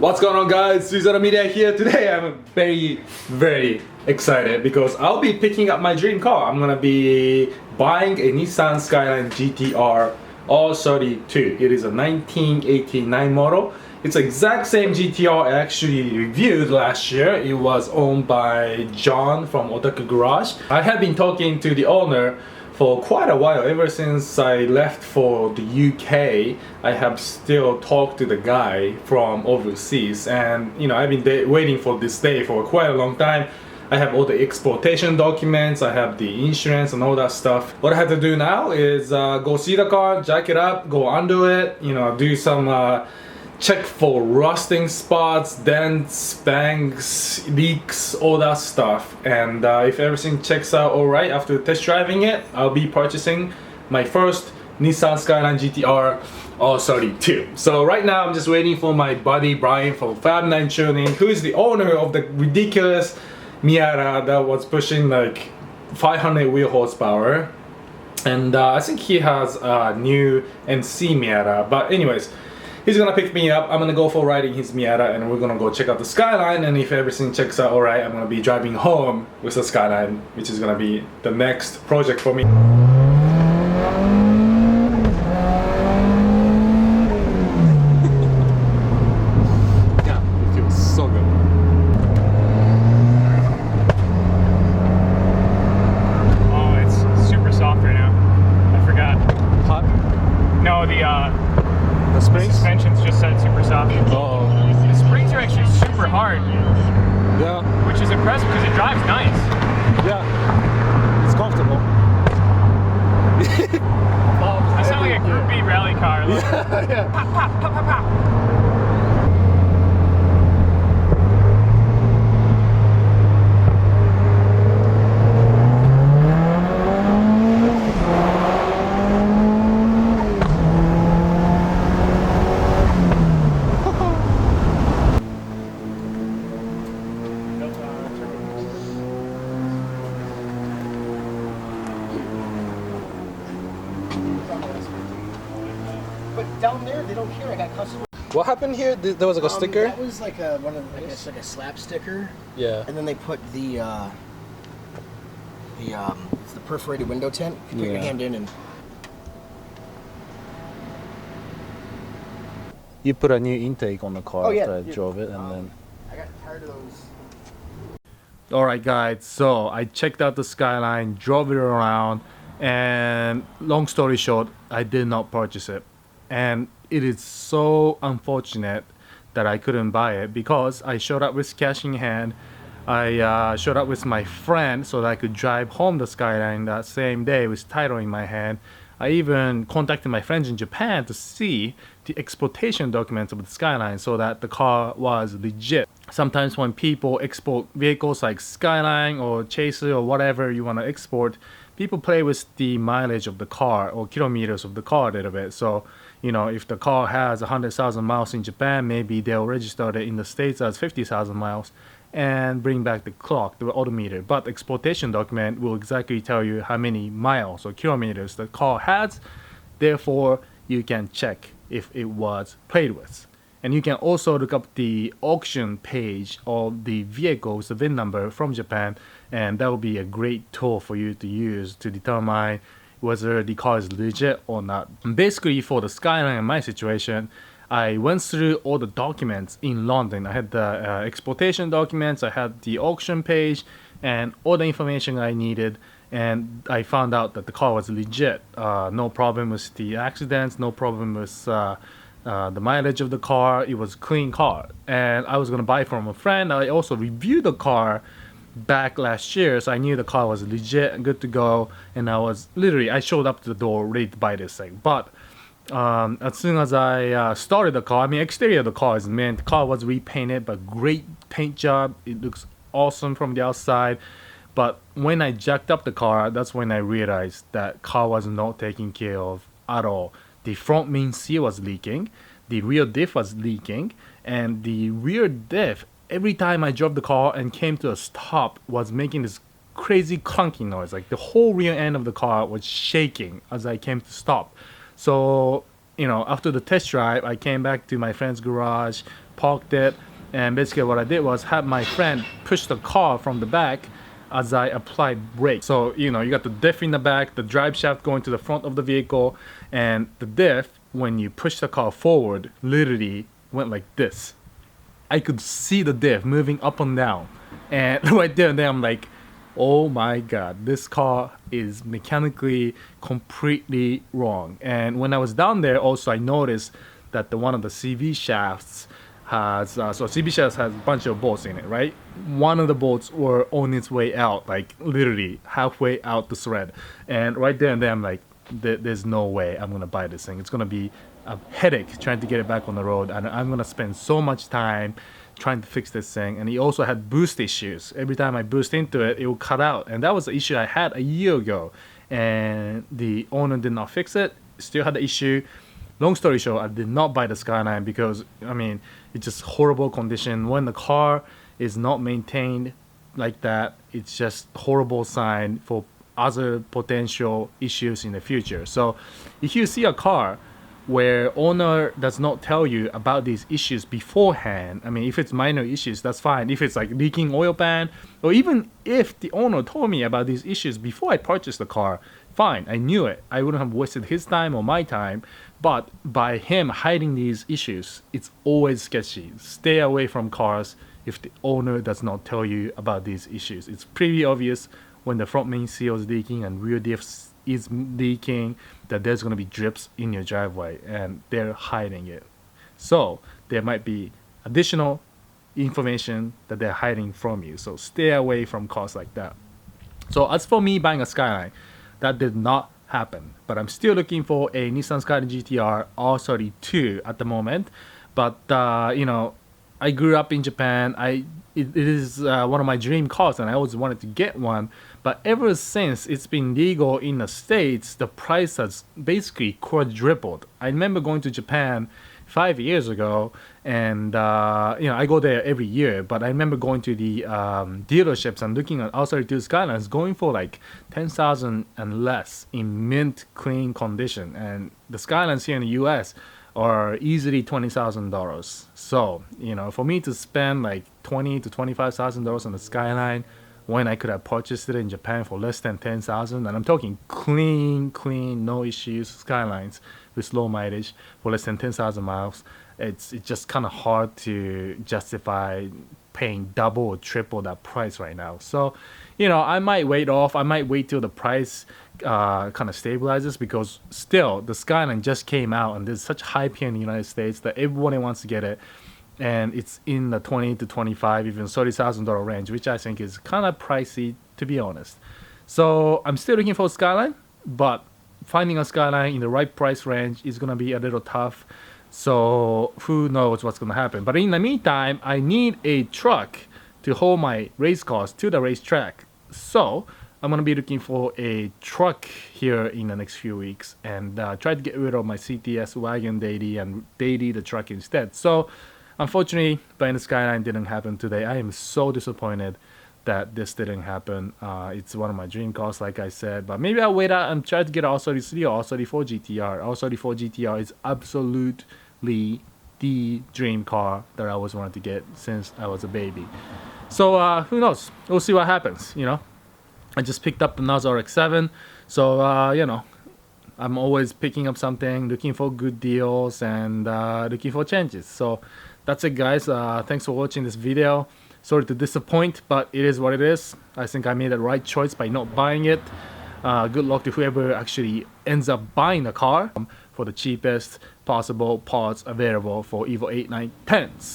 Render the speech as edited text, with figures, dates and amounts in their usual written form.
What's going on, guys? Sena Media here. Today I'm very excited because I'll be picking up my dream car. I'm gonna be buying a Nissan Skyline GTR R32. It is a 1989 model. It's the exact same GTR I actually reviewed last year. It was owned by John from Otaku Garage. I have been talking to the owner for quite a while. Ever since I left for the UK, I have still talked to the guy from overseas, and you know, I've been waiting for this day for quite a long time. I have all the exportation documents, I have the insurance and all that stuff. What I have to do now is go see the car, jack it up, go under it, you know, do some check for rusting spots, dents, bangs, leaks, all that stuff. And if everything checks out alright after test driving it, I'll be purchasing my first Nissan Skyline GTR R32. So right now I'm just waiting for my buddy Brian from Fab9 Tuning, who is the owner of the ridiculous Miata that was pushing like 500 wheel horsepower. And I think he has a new NC Miata. But anyways, he's gonna pick me up. I'm gonna go for riding his Miata and we're gonna go check out the Skyline, and if everything checks out alright, I'm gonna be driving home with the Skyline, which is gonna be the next project for me. Yeah, it feels so good. Oh, it's super soft right now. I forgot. Hot? No, the springs? suspension's just set super soft. Oh. The springs are actually super hard. Yeah. Which is impressive because it drives nice. Yeah. It's comfortable. I sound like a Group B rally car. Like, Yeah. pop, pop, pop, pop, pop. But down there, they don't care. I got customers. What happened here? There was like a sticker? That was like a one of, I guess, like a slap sticker. Yeah. And then they put the it's the perforated window tint. You put your hand in and. You put a new intake on the car Oh, yeah, after I yeah. drove it, and then. I got tired of those. Alright guys, so I checked out the Skyline, drove it around, and long story short, I did not purchase it. And it is so unfortunate that I couldn't buy it because I showed up with cash in hand. I showed up with my friend so that I could drive home the Skyline that same day with title in my hand. I even contacted my friends in Japan to see the exportation documents of the Skyline so that the car was legit. Sometimes when people export vehicles like Skyline or Chaser or whatever you want to export, people play with the mileage of the car or kilometers of the car a little bit. So, you know, if the car has 100,000 miles in Japan, maybe they'll register it in the States as 50,000 miles and bring back the clock, the odometer. But the exportation document will exactly tell you how many miles or kilometers the car has. Therefore, you can check if it was played with. And you can also look up the auction page of the vehicle with the VIN number from Japan, and that will be a great tool for you to use to determine whether the car is legit or not. Basically, for the Skyline in my situation, I went through all the documents in London. I had the exportation documents, I had the auction page, and all the information I needed, and I found out that the car was legit. No problem with the accidents, no problem with the mileage of the car. It was a clean car, and I was gonna buy it from a friend. I also reviewed the car back last year, so I knew the car was legit and good to go, and I showed up to the door ready to buy this thing. But as soon as I started the car, I mean, exterior of the car is mint. The car was repainted, but great paint job. It looks awesome from the outside. But when I jacked up the car, that's when I realized that car was not taken care of at all. The front main seal was leaking, the rear diff was leaking, and the rear diff, every time I drove the car and came to a stop, was making this crazy clunky noise. Like the whole rear end of the car was shaking as I came to stop. So you know, after the test drive, I came back to my friend's garage, parked it, and basically what I did was have my friend push the car from the back as I applied brake. So, you know, you got the diff in the back, the drive shaft going to the front of the vehicle, and the diff, when you push the car forward, literally went like this. I could see the diff moving up and down. And right there and then I'm like, oh my god, this car is mechanically completely wrong. And when I was down there also, I noticed that one of the CV shafts has so CV shafts has a bunch of bolts in it, right? One of the bolts were on its way out, like literally halfway out the thread. And right there and then I'm like, there's no way I'm gonna buy this thing. It's gonna be a headache trying to get it back on the road, and I'm gonna spend so much time trying to fix this thing. And he also had boost issues. Every time I boost into it, it will cut out, and that was the issue I had a year ago, and the owner did not fix it, still had the issue. Long story short, I did not buy the Skyline because, I mean, it's just horrible condition. When the car is not maintained like that, it's just horrible sign for other potential issues in the future. So if you see a car where owner does not tell you about these issues beforehand, I mean, if it's minor issues, that's fine. If it's like leaking oil pan, or even if the owner told me about these issues before I purchased the car, fine, I knew it. I wouldn't have wasted his time or my time. But by him hiding these issues, it's always sketchy. Stay away from cars if the owner does not tell you about these issues. It's pretty obvious when the front main seal is leaking and rear diff is leaking that there's going to be drips in your driveway, and they're hiding it. So there might be additional information that they're hiding from you. So stay away from cars like that. So as for me buying a Skyline, that did not happen, but I'm still looking for a Nissan Skyline GTR R32 at the moment. But you know, I grew up in Japan. It is one of my dream cars, and I always wanted to get one. But ever since it's been legal in the States, the price has basically quadrupled. I remember going to Japan 5 years ago, and you know, I go there every year, but I remember going to the dealerships and looking at R32 Skylines going for like 10,000 and less in mint clean condition, and the Skylines here in the US are easily $20,000. So, you know, for me to spend like $20,000 to $25,000 on the Skyline when I could have purchased it in Japan for less than 10,000, and I'm talking clean, no issues Skylines with low mileage for less than 10,000 miles, it's just kind of hard to justify paying double or triple that price right now. So, you know, I might wait till the price kind of stabilizes, because still the Skyline just came out and there's such hype here in the United States that everybody wants to get it, and it's in the 20 to 25, even $30,000 range, which I think is kind of pricey, to be honest. So I'm still looking for a Skyline, but finding a Skyline in the right price range is gonna be a little tough. So who knows what's gonna happen. But in the meantime, I need a truck to haul my race cars to the racetrack. So I'm gonna be looking for a truck here in the next few weeks, and try to get rid of my CTS wagon daily and daily the truck instead. So unfortunately, buying the Skyline didn't happen today. I am so disappointed that this didn't happen. It's one of my dream cars, like I said, but maybe I'll wait out and try to get R33 or R34 GTR. R34 GTR is absolutely the dream car that I always wanted to get since I was a baby. So who knows? We'll see what happens, you know. I just picked up the Naz RX-7, so you know, I'm always picking up something, looking for good deals, and looking for changes. So that's it, guys. Thanks for watching this video. Sorry to disappoint, but it is what it is. I think I made the right choice by not buying it. Good luck to whoever actually ends up buying the car for the cheapest possible parts available for Evo 8, 9, 10s.